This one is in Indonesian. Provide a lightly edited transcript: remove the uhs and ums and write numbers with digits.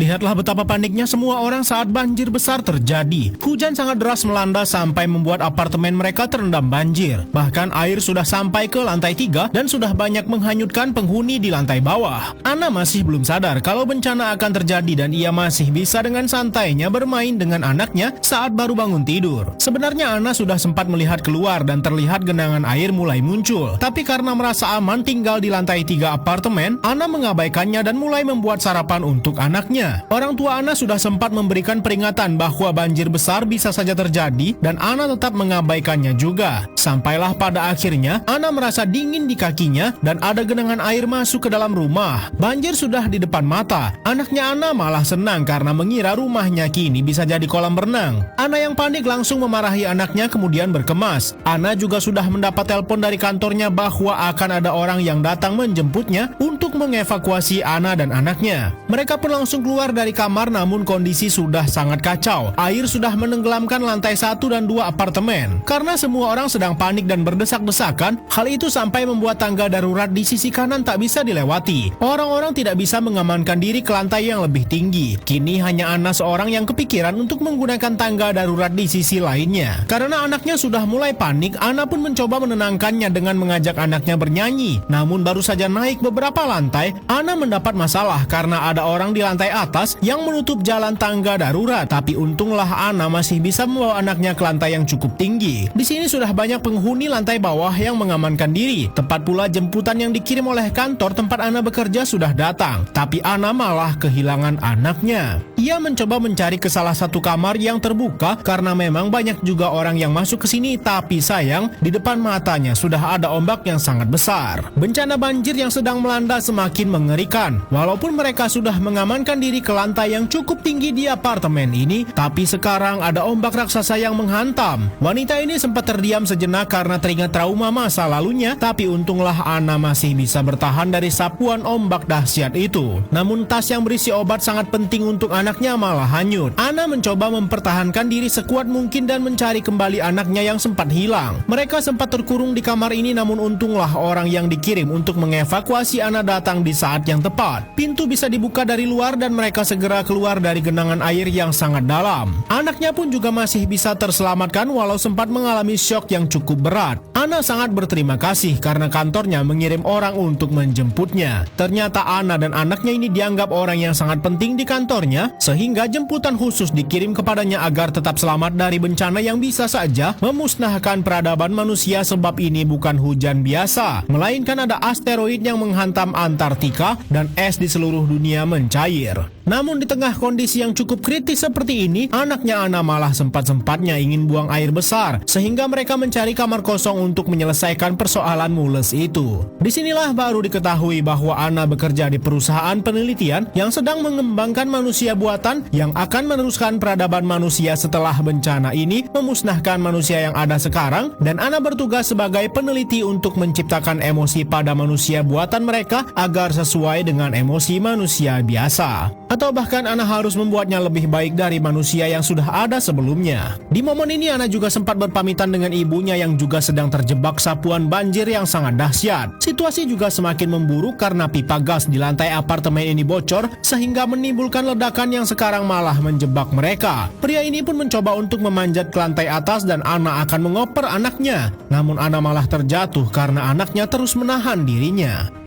Lihatlah betapa paniknya semua orang saat banjir besar terjadi. Hujan sangat deras melanda sampai membuat apartemen mereka terendam banjir. Bahkan air sudah sampai ke lantai 3 dan sudah banyak menghanyutkan penghuni di lantai bawah. Ana masih belum sadar kalau bencana akan terjadi dan ia masih bisa dengan santainya bermain dengan anaknya saat baru bangun tidur. Sebenarnya Ana sudah sempat melihat keluar dan terlihat genangan air mulai muncul. Tapi karena merasa aman tinggal di lantai 3 apartemen, Ana mengabaikannya dan mulai membuat sarapan untuk anaknya. Orang tua Ana sudah sempat memberikan peringatan bahwa banjir besar bisa saja terjadi dan Ana tetap mengabaikannya juga. Sampailah pada akhirnya Ana merasa dingin di kakinya dan ada genangan air masuk ke dalam rumah. Banjir sudah di depan mata. Anaknya Ana malah senang karena mengira rumahnya kini bisa jadi kolam renang. Ana yang panik langsung memarahi anaknya kemudian berkemas. Ana juga sudah mendapat telepon dari kantornya bahwa akan ada orang yang datang menjemputnya untuk mengevakuasi Ana dan anaknya. Mereka pun langsung keluar dari kamar namun kondisi sudah sangat kacau. Air sudah menenggelamkan lantai 1 dan 2 apartemen. Karena semua orang sedang panik dan berdesak-desakan, hal itu sampai membuat tangga darurat di sisi kanan tak bisa dilewati. Orang-orang tidak bisa mengamankan diri ke lantai yang lebih tinggi. Kini hanya Ana seorang yang kepikiran untuk menggunakan tangga darurat di sisi lainnya. Karena anaknya sudah mulai panik, Ana pun mencoba menenangkannya dengan mengajak anaknya bernyanyi. Namun baru saja naik beberapa lantai, Ana mendapat masalah karena ada orang di lantai atas yang menutup jalan tangga darurat. Tapi untunglah Ana masih bisa membawa anaknya ke lantai yang cukup tinggi. Di sini sudah banyak penghuni lantai bawah yang mengamankan diri. Tepat pula jemputan yang dikirim oleh kantor tempat Ana bekerja sudah datang. Tapi Ana malah kehilangan anaknya. Ia mencoba mencari ke salah satu kamar yang terbuka karena memang banyak juga orang yang masuk ke sini, tapi sayang di depan matanya sudah ada ombak yang sangat besar. Bencana banjir yang sedang melanda semakin mengerikan. Walaupun mereka sudah mengamankan diri ke lantai yang cukup tinggi di apartemen ini, tapi sekarang ada ombak raksasa yang menghantam. Wanita ini sempat terdiam sejenak karena teringat trauma masa lalunya, tapi untunglah Ana masih bisa bertahan dari sapuan ombak dahsyat itu. Namun tas yang berisi obat sangat penting untuk anaknya malah hanyut. Ana mencoba mempertahankan diri sekuat mungkin dan mencari kembali anaknya yang sempat hilang. Mereka sempat terkurung di kamar ini, namun untunglah orang yang dikirim untuk mengevakuasi Ana datang di saat yang tepat. Pintu bisa dibuka dari luar dan mereka segera keluar dari genangan air yang sangat dalam. Anaknya pun juga masih bisa terselamatkan walau sempat mengalami syok yang cukup berat. Ana sangat berterima kasih karena kantornya mengirim orang untuk menjemputnya. Ternyata Ana dan anaknya ini dianggap orang yang sangat penting di kantornya, sehingga jemputan khusus dikirim kepadanya agar tetap selamat dari bencana yang bisa saja memusnahkan peradaban manusia, sebab ini bukan hujan biasa, melainkan ada asteroid yang menghantam Antartika dan es di seluruh dunia mencair. Namun di tengah kondisi yang cukup kritis seperti ini, anaknya Ana malah sempat-sempatnya ingin buang air besar, sehingga mereka mencari kamar kosong untuk menyelesaikan persoalan mules itu. Disinilah baru diketahui bahwa Ana bekerja di perusahaan penelitian yang sedang mengembangkan manusia buatan yang akan meneruskan peradaban manusia setelah bencana ini memusnahkan manusia yang ada sekarang, dan Ana bertugas sebagai peneliti untuk menciptakan emosi pada manusia buatan mereka agar sesuai dengan emosi manusia biasa. Atau bahkan Ana harus membuatnya lebih baik dari manusia yang sudah ada sebelumnya. Di momen ini Ana juga sempat berpamitan dengan ibunya yang juga sedang terjebak sapuan banjir yang sangat dahsyat. Situasi juga semakin memburuk karena pipa gas di lantai apartemen ini bocor sehingga menimbulkan ledakan yang sekarang malah menjebak mereka. Pria ini pun mencoba untuk memanjat ke lantai atas dan Ana akan mengoper anaknya. Namun Ana malah terjatuh karena anaknya terus menahan dirinya.